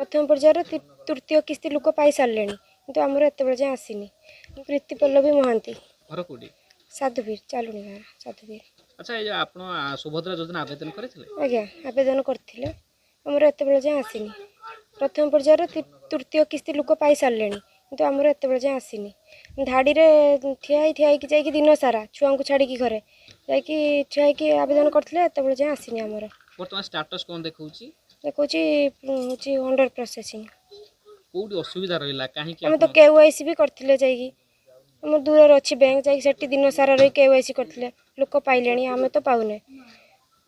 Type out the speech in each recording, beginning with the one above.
प्रथम पर्यायर तृतीय किस्ती लोक पाई सारे कि आमर एत जाए आसनी। प्रीति पल्लवी महांती घर कोडी साधुवीर चालुनी गाँव साधुवीर। अच्छा ये आप सुभद्रा योजना आवेदन करथिले? आज्ञा आवेदन करथिले आमर एत जाए आसनी। प्रथम पर्यायर तृतीय किस्ती लोक पाई सारे कि आमर एत जाए आसनी। धाड़ी ठिया कि दिन सारा छुआ को छाड़ी घरे ठिया आवेदन करथिले एत जाए आसनी। आमर वर्तमान स्टेटस कोन देखौची? देखौची होची अंडर प्रोसेसिंग। कोडी असुविधा रहिला काहे कि हम तो केवाईसी भी करथिले जाई हम दूर अच्छी बैंक जाई सेठी दिन सारा रही केवाईसी करथिले लोक पाइलेनी आमे तो पाउने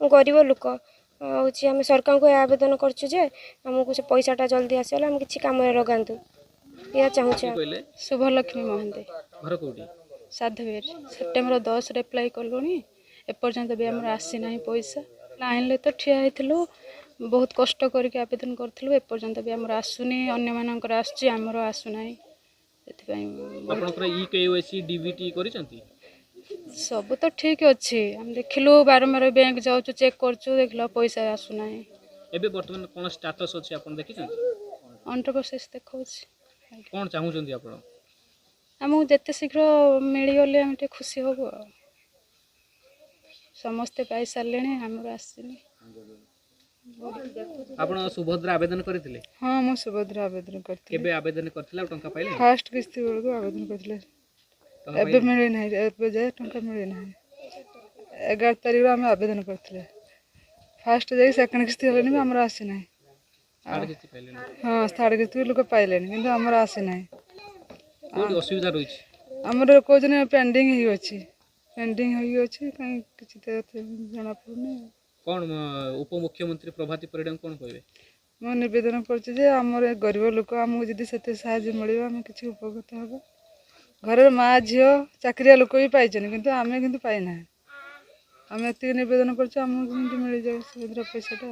गरीब लोक होची। आम सरकार को आवेदन करछु जे हमको से पैसाटा जल्दी आसेला हम किछि काम रे लगांतु या चाहूछे। शुभलक्ष्मी महांती घर कोडी साधुवीर सेप्टेम्बर 10 रे अप्लाई कलुनी एपर्यंत भी हमर आसी नाही पैसा। लाइन ले तो ठिया हेतलु बहुत कष्ट करके आवेदन करथिलु एपर्यंत भी हमर आसुनी अन्य मानकर आसची हमर आसु नाही। सेति आपनकर ई केवाईसी डीबीटी करिसंती सब तो ठीक अच्छी हम देखिलु बारंबार बैंक जाऊँ चेक करछु देखल पैसा आसु नाही। एबे वर्तमान कोन स्टेटस अछि आपन देखिसंती? Under process देखौछि। कोन चाहूचंती आपन? हमहु जते शीघ्र मिली गले हम ते खुशी होबो। समस्त पाई सारलेनी हमर आसीनी। आपन सुभद्रा आवेदन करथिले? हां मु सुभद्रा आवेदन करथिले। केबे आवेदन करथिला टंका पाइले? फर्स्ट किस्ती बेलको आवेदन करथिले एबे मिले नाही एबे जाय टंका मिले नाही। 11 तारिख हम आवेदन करथिले फर्स्ट जाय सेकंड किस्ती हलेनी हमर आसी नाही। थर्ड किस्ती पाइले ना? हां थर्ड किस्ती लोक पाइलेनी किंतु हमर आसी नाही। कोडी असुविधा रहिछि? हमर को जने पेंडिंग ही अछि कहीं किछि ते जना पड़ने। कोन उप मुख्यमंत्री प्रभाती परिडाम कोन कहबे? मो निवेदन करछि जे हमर गरीब लोक हमहु जदी सेते सहायता मिलिबा हम किछि उपकृत हबो। घर माँ झील चाकरिया लोक भी पाइछन किंतु आमे किंतु पाइना। आमे एति निवेदन करछु हमहु किंतु मिल जाय सुभद्रा पैसाटा।